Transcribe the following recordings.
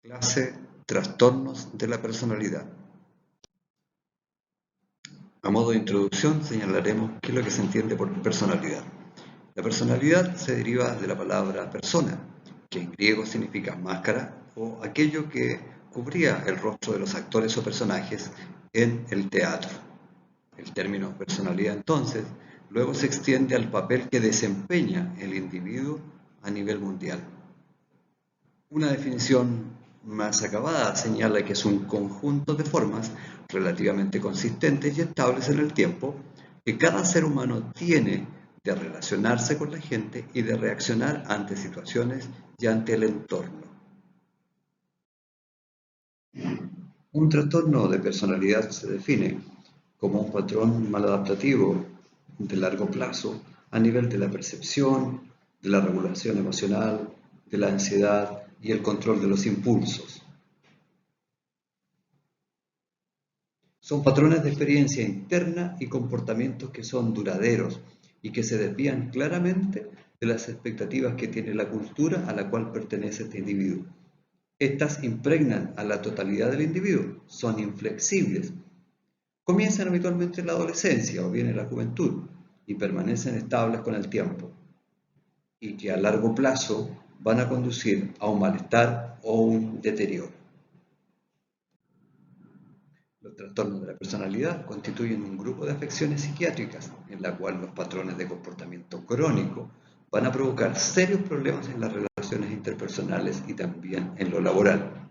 Clase Trastornos de la personalidad. A modo de introducción señalaremos qué es lo que se entiende por personalidad. La personalidad se deriva de la palabra persona, que en griego significa máscara o aquello que cubría el rostro de los actores o personajes en el teatro. El término personalidad entonces luego se extiende al papel que desempeña el individuo a nivel mundial. Una definición más acabada señala que es un conjunto de formas relativamente consistentes y estables en el tiempo que cada ser humano tiene de relacionarse con la gente y de reaccionar ante situaciones y ante el entorno. Un trastorno de personalidad se define como un patrón maladaptativo de largo plazo a nivel de la percepción, de la regulación emocional, de la ansiedad y el control de los impulsos. Son patrones de experiencia interna y comportamientos que son duraderos y que se desvían claramente de las expectativas que tiene la cultura a la cual pertenece este individuo. Estas impregnan a la totalidad del individuo, son inflexibles, comienzan habitualmente en la adolescencia o bien en la juventud y permanecen estables con el tiempo, y que a largo plazo van a conducir a un malestar o un deterioro. Los trastornos de la personalidad constituyen un grupo de afecciones psiquiátricas en la cual los patrones de comportamiento crónico van a provocar serios problemas en las relaciones interpersonales y también en lo laboral.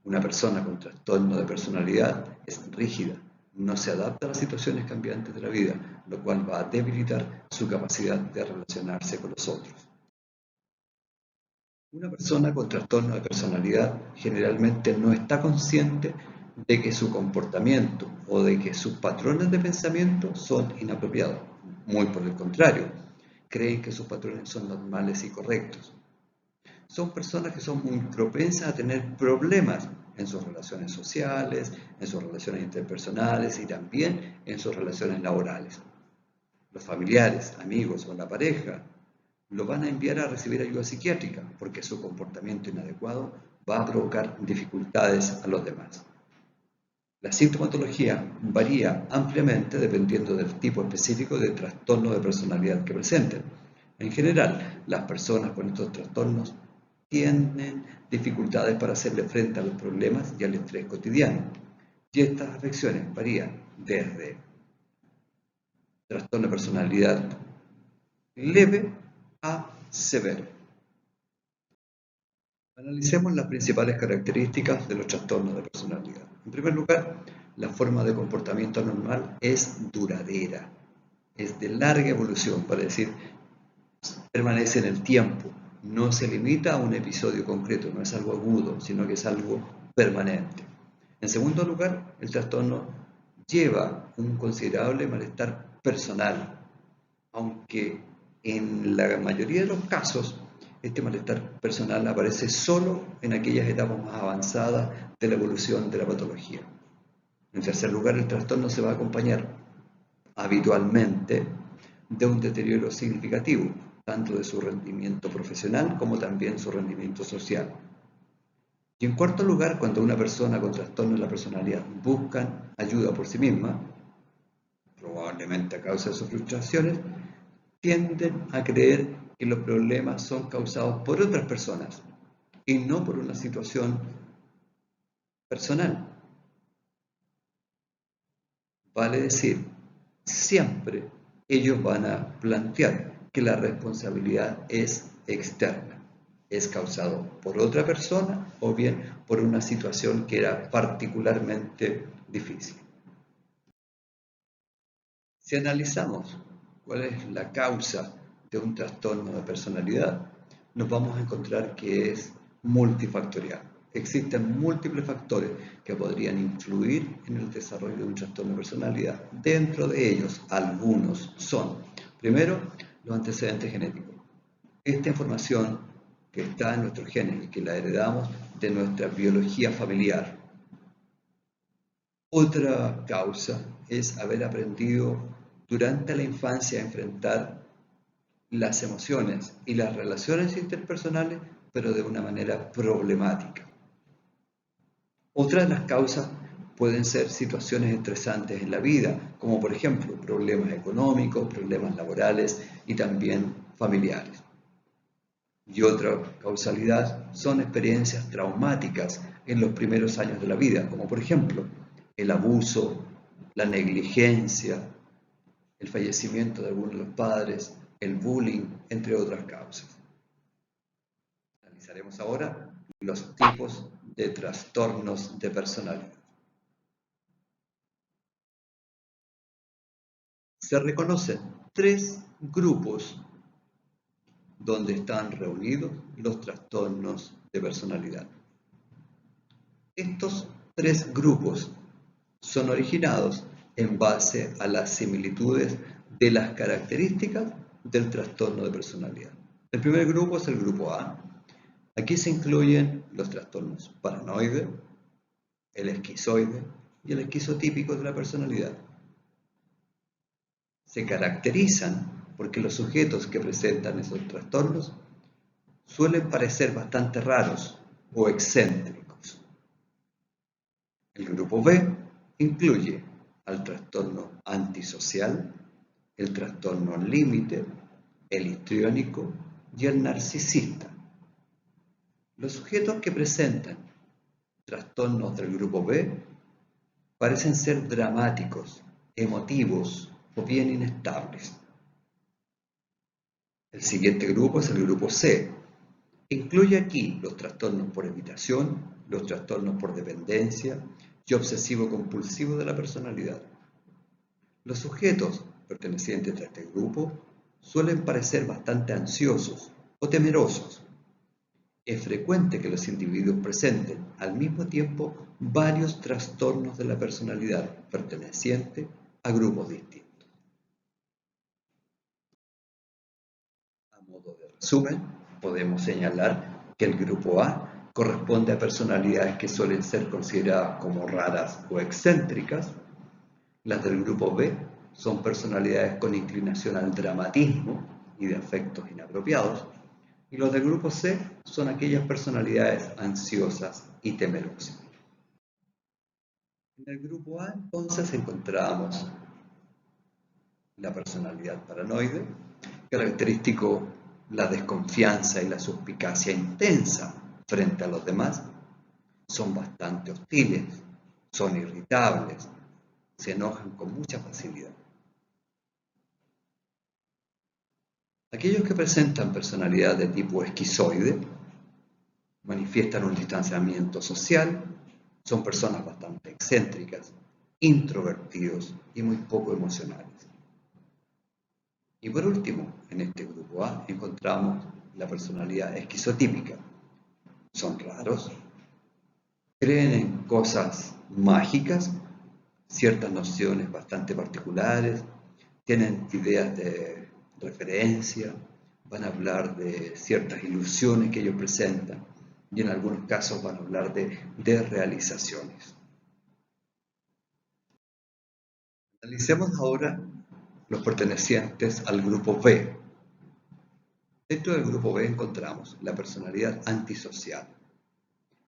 Una persona con trastorno de personalidad es rígida, no se adapta a las situaciones cambiantes de la vida, lo cual va a debilitar su capacidad de relacionarse con los otros. Una persona con trastorno de personalidad generalmente no está consciente de que su comportamiento o de que sus patrones de pensamiento son inapropiados. Muy por el contrario, creen que sus patrones son normales y correctos. Son personas que son muy propensas a tener problemas en sus relaciones sociales, en sus relaciones interpersonales y también en sus relaciones laborales. Los familiares, amigos o la pareja lo van a enviar a recibir ayuda psiquiátrica porque su comportamiento inadecuado va a provocar dificultades a los demás. La sintomatología varía ampliamente dependiendo del tipo específico de trastorno de personalidad que presenten. En general, las personas con estos trastornos tienen dificultades para hacerle frente a los problemas y al estrés cotidiano. Y estas afecciones varían desde trastorno de personalidad leve a severo. Analicemos las principales características de los trastornos de personalidad. En primer lugar, la forma de comportamiento anormal es duradera, es de larga evolución, para decir, permanece en el tiempo, no se limita a un episodio concreto, no es algo agudo, sino que es algo permanente. En segundo lugar, el trastorno lleva un considerable malestar personal, aunque en la mayoría de los casos este malestar personal aparece solo en aquellas etapas más avanzadas de la evolución de la patología. En tercer lugar, el trastorno se va a acompañar habitualmente de un deterioro significativo, tanto de su rendimiento profesional como también su rendimiento social. Y en cuarto lugar, cuando una persona con trastorno de la personalidad busca ayuda por sí misma, probablemente a causa de sus frustraciones, tienden a creer que los problemas son causados por otras personas y no por una situación personal. Vale decir, siempre ellos van a plantear que la responsabilidad es externa, es causado por otra persona o bien por una situación que era particularmente difícil. Si analizamos cuál es la causa de un trastorno de personalidad, nos vamos a encontrar que es multifactorial. Existen múltiples factores que podrían influir en el desarrollo de un trastorno de personalidad. Dentro de ellos, algunos son, primero, los antecedentes genéticos. Esta información que está en nuestros genes y que la heredamos de nuestra biología familiar. Otra causa es haber aprendido durante la infancia a enfrentar las emociones y las relaciones interpersonales, pero de una manera problemática. Otra de las causas pueden ser situaciones estresantes en la vida, como por ejemplo problemas económicos, problemas laborales y también familiares. Y otra causalidad son experiencias traumáticas en los primeros años de la vida, como por ejemplo el abuso, la negligencia, el fallecimiento de alguno de los padres, el bullying, entre otras causas. Analizaremos ahora los tipos de trastornos de personalidad. Se reconocen tres grupos donde están reunidos los trastornos de personalidad. Estos tres grupos son originados en base a las similitudes de las características del trastorno de personalidad. El primer grupo es el grupo A. Aquí se incluyen los trastornos paranoide, el esquizoide y el esquizotípico de la personalidad. Se caracterizan porque los sujetos que presentan esos trastornos suelen parecer bastante raros o excéntricos. El grupo B incluye al trastorno antisocial, el trastorno límite, el histriónico y el narcisista. Los sujetos que presentan trastornos del grupo B parecen ser dramáticos, emotivos o bien inestables. El siguiente grupo es el grupo C. Incluye aquí los trastornos por evitación, los trastornos por dependencia y obsesivo-compulsivo de la personalidad. Los sujetos pertenecientes a este grupo suelen parecer bastante ansiosos o temerosos. Es frecuente que los individuos presenten al mismo tiempo varios trastornos de la personalidad pertenecientes a grupos distintos. A modo de resumen, podemos señalar que el grupo A corresponde a personalidades que suelen ser consideradas como raras o excéntricas. Las del grupo B son personalidades con inclinación al dramatismo y de afectos inapropiados. Y los del grupo C son aquellas personalidades ansiosas y temerosas. En el grupo A entonces encontramos la personalidad paranoide, característico la desconfianza y la suspicacia intensa frente a los demás. Son bastante hostiles, son irritables, se enojan con mucha facilidad. Aquellos que presentan personalidad de tipo esquizoide manifiestan un distanciamiento social, son personas bastante excéntricas, introvertidos y muy poco emocionales. Y por último, en este grupo A encontramos la personalidad esquizotípica. Son raros, creen en cosas mágicas, ciertas nociones bastante particulares, tienen ideas de referencia, van a hablar de ciertas ilusiones que ellos presentan y en algunos casos van a hablar de realizaciones. Analicemos ahora los pertenecientes al grupo B. Dentro del grupo B encontramos la personalidad antisocial.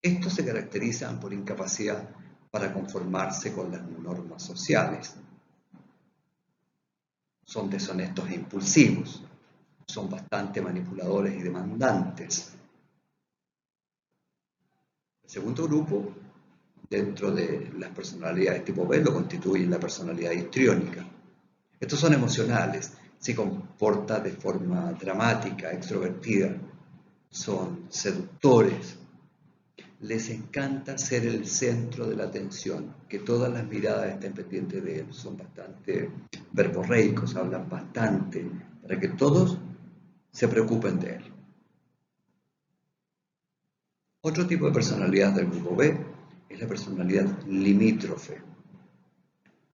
Estos se caracterizan por incapacidad para conformarse con las normas sociales. Son deshonestos e impulsivos. Son bastante manipuladores y demandantes. El segundo grupo, dentro de las personalidades tipo B, lo constituye la personalidad histriónica. Estos son emocionales, se comportan de forma dramática, extrovertida, son seductores, les encanta ser el centro de la atención, que todas las miradas estén pendientes de él, son bastante verborreicos, hablan bastante, para que todos se preocupen de él. Otro tipo de personalidad del grupo B es la personalidad limítrofe.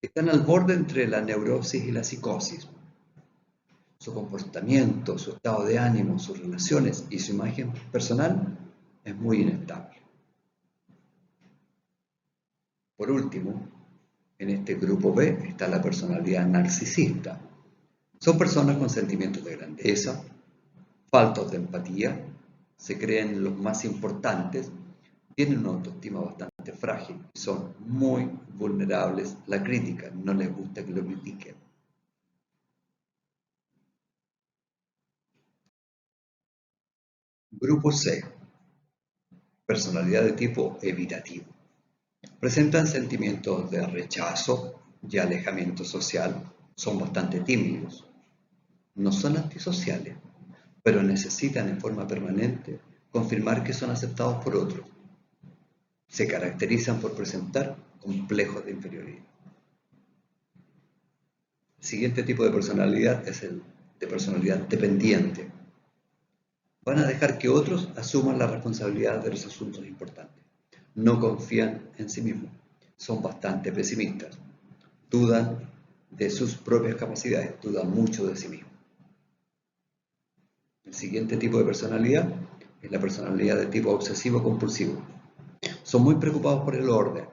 Están al borde entre la neurosis y la psicosis. Su comportamiento, su estado de ánimo, sus relaciones y su imagen personal es muy inestable. Por último, en este grupo B está la personalidad narcisista. Son personas con sentimientos de grandeza, faltos de empatía, se creen los más importantes, tienen una autoestima bastante frágil y son muy vulnerables a la crítica, no les gusta que lo critiquen. Grupo C, personalidad de tipo evitativo. Presentan sentimientos de rechazo y alejamiento social, son bastante tímidos, no son antisociales, pero necesitan en forma permanente confirmar que son aceptados por otros. Se caracterizan por presentar complejos de inferioridad. El siguiente tipo de personalidad es el de personalidad dependiente. Van a dejar que otros asuman la responsabilidad de los asuntos importantes. No confían en sí mismos. Son bastante pesimistas. Dudan de sus propias capacidades. Dudan mucho de sí mismos. El siguiente tipo de personalidad es la personalidad de tipo obsesivo-compulsivo. Son muy preocupados por el orden,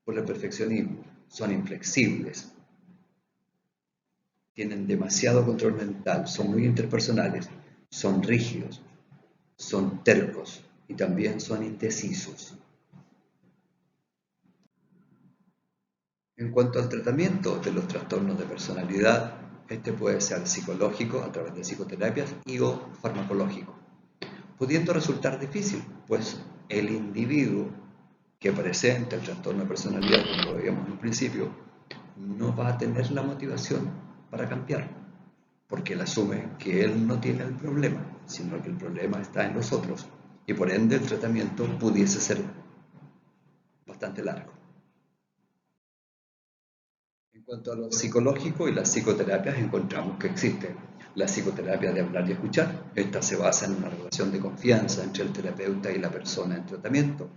por el perfeccionismo. Son inflexibles. Tienen demasiado control mental. Son muy interpersonales. Son rígidos. Son tercos y también son indecisos. En cuanto al tratamiento de los trastornos de personalidad, este puede ser psicológico a través de psicoterapias y o farmacológico, pudiendo resultar difícil, pues el individuo que presenta el trastorno de personalidad, como lo veíamos en un principio, no va a tener la motivación para cambiar, porque él asume que él no tiene el problema, sino que el problema está en los otros, y por ende el tratamiento pudiese ser bastante largo. En cuanto a lo psicológico y las psicoterapias, encontramos que existe la psicoterapia de hablar y escuchar. Esta se basa en una relación de confianza entre el terapeuta y la persona en tratamiento.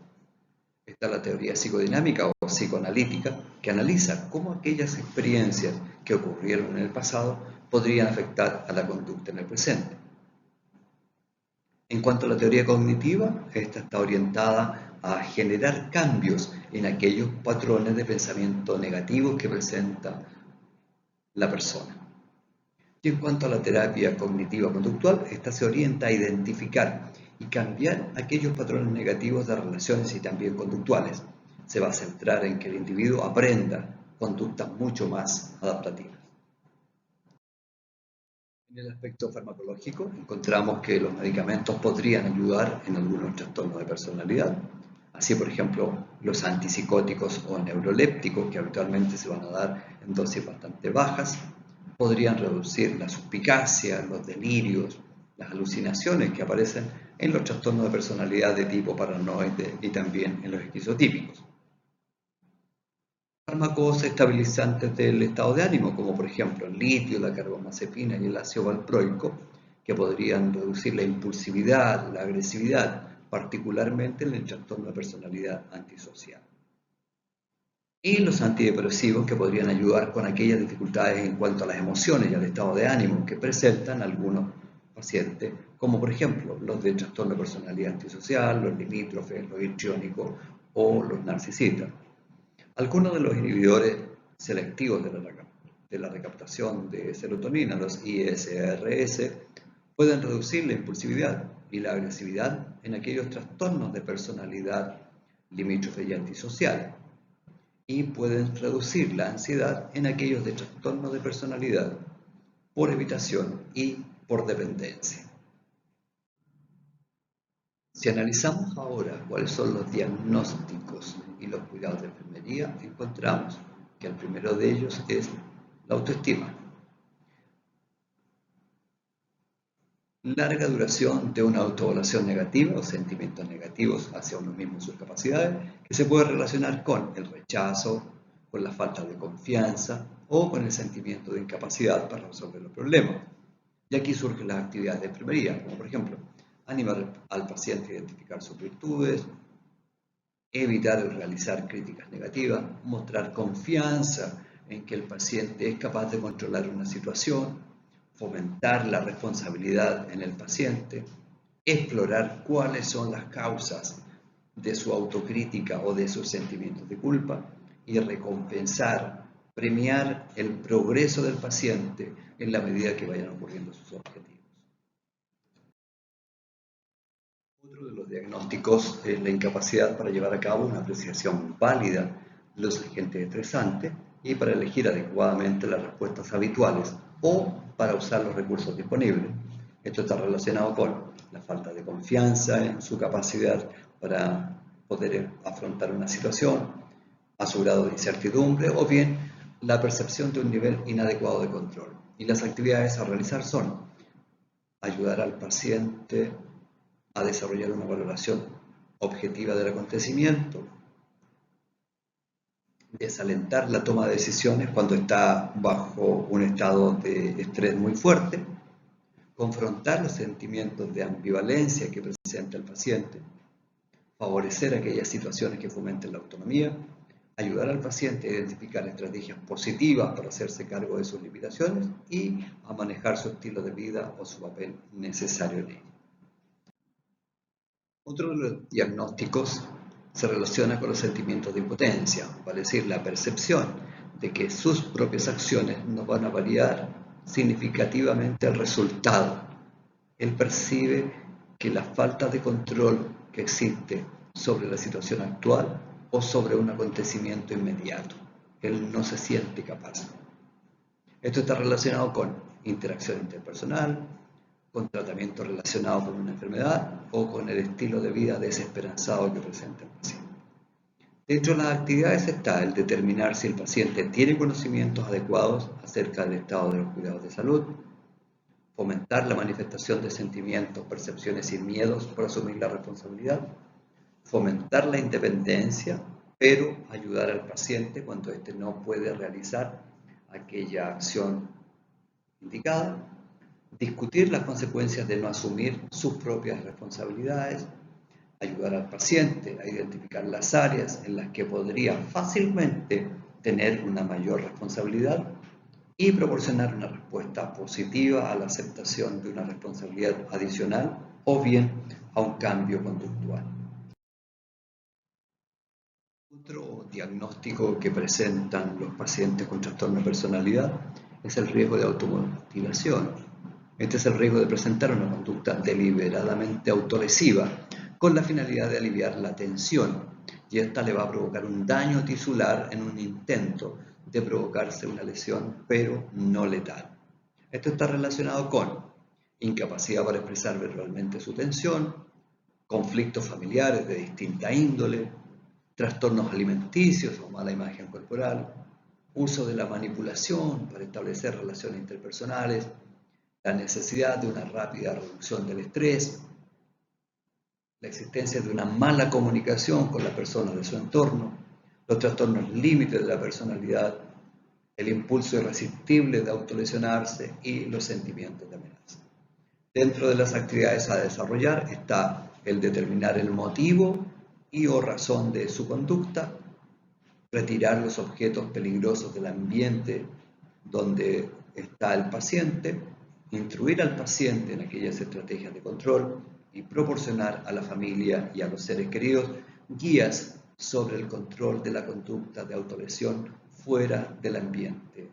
Está la teoría psicodinámica o psicoanalítica, que analiza cómo aquellas experiencias que ocurrieron en el pasado podrían afectar a la conducta en el presente. En cuanto a la teoría cognitiva, esta está orientada a generar cambios en aquellos patrones de pensamiento negativos que presenta la persona. Y en cuanto a la terapia cognitiva conductual, esta se orienta a identificar y cambiar aquellos patrones negativos de relaciones y también conductuales. Se va a centrar en que el individuo aprenda conductas mucho más adaptativas. En el aspecto farmacológico, encontramos que los medicamentos podrían ayudar en algunos trastornos de personalidad. Así, por ejemplo, los antipsicóticos o neurolépticos, que habitualmente se van a dar en dosis bastante bajas, podrían reducir la suspicacia, los delirios, las alucinaciones que aparecen en los trastornos de personalidad de tipo paranoide y también en los esquizotípicos. Fármacos estabilizantes del estado de ánimo, como por ejemplo el litio, la carbamazepina y el ácido valproico, que podrían reducir la impulsividad, la agresividad, particularmente en el trastorno de personalidad antisocial. Y los antidepresivos, que podrían ayudar con aquellas dificultades en cuanto a las emociones y al estado de ánimo que presentan algunos pacientes, como por ejemplo los de trastorno de personalidad antisocial, los limítrofes, los histriónicos o los narcisistas. Algunos de los inhibidores selectivos de la recaptación de serotonina, los ISRS, pueden reducir la impulsividad y la agresividad en aquellos trastornos de personalidad limítrofe y antisocial, y pueden reducir la ansiedad en aquellos de trastornos de personalidad por evitación y por dependencia. Si analizamos ahora cuáles son los diagnósticos y los cuidados de enfermería, encontramos que el primero de ellos es la autoestima. Larga duración de una autoevaluación negativa o sentimientos negativos hacia uno mismo y sus capacidades, que se puede relacionar con el rechazo, con la falta de confianza o con el sentimiento de incapacidad para resolver los problemas. Y aquí surgen las actividades de enfermería, como por ejemplo, animar al paciente a identificar sus virtudes, evitar realizar críticas negativas, mostrar confianza en que el paciente es capaz de controlar una situación, fomentar la responsabilidad en el paciente, explorar cuáles son las causas de su autocrítica o de sus sentimientos de culpa y recompensar, premiar el progreso del paciente en la medida que vayan ocurriendo sus objetivos. Otro de los diagnósticos es la incapacidad para llevar a cabo una apreciación válida de los agentes estresantes y para elegir adecuadamente las respuestas habituales o para usar los recursos disponibles. Esto está relacionado con la falta de confianza en su capacidad para poder afrontar una situación, a su grado de incertidumbre o bien la percepción de un nivel inadecuado de control. Y las actividades a realizar son ayudar al paciente a desarrollar una valoración objetiva del acontecimiento, desalentar la toma de decisiones cuando está bajo un estado de estrés muy fuerte, confrontar los sentimientos de ambivalencia que presenta el paciente, favorecer aquellas situaciones que fomenten la autonomía, ayudar al paciente a identificar estrategias positivas para hacerse cargo de sus limitaciones y a manejar su estilo de vida o su papel necesario en ello. Otro de los diagnósticos se relaciona con los sentimientos de impotencia, vale decir, la percepción de que sus propias acciones no van a variar significativamente el resultado. Él percibe que la falta de control que existe sobre la situación actual o sobre un acontecimiento inmediato. Él no se siente capaz. Esto está relacionado con interacción interpersonal, con tratamiento relacionado con una enfermedad o con el estilo de vida desesperanzado que presenta el paciente. Dentro de las actividades está el determinar si el paciente tiene conocimientos adecuados acerca del estado de los cuidados de salud, fomentar la manifestación de sentimientos, percepciones y miedos por asumir la responsabilidad, fomentar la independencia, pero ayudar al paciente cuando éste no puede realizar aquella acción indicada, discutir las consecuencias de no asumir sus propias responsabilidades, ayudar al paciente a identificar las áreas en las que podría fácilmente tener una mayor responsabilidad y proporcionar una respuesta positiva a la aceptación de una responsabilidad adicional o bien a un cambio conductual. Otro diagnóstico que presentan los pacientes con trastorno de personalidad es el riesgo de automutilación. Este es el riesgo de presentar una conducta deliberadamente autolesiva con la finalidad de aliviar la tensión, y esta le va a provocar un daño tisular en un intento de provocarse una lesión, pero no letal. Esto está relacionado con incapacidad para expresar verbalmente su tensión, conflictos familiares de distinta índole, trastornos alimenticios o mala imagen corporal, uso de la manipulación para establecer relaciones interpersonales, la necesidad de una rápida reducción del estrés, la existencia de una mala comunicación con las personas de su entorno, los trastornos límites de la personalidad, el impulso irresistible de autolesionarse y los sentimientos de amenaza. Dentro de las actividades a desarrollar está el determinar el motivo y o razón de su conducta, retirar los objetos peligrosos del ambiente donde está el paciente, instruir al paciente en aquellas estrategias de control y proporcionar a la familia y a los seres queridos guías sobre el control de la conducta de autolesión fuera del ambiente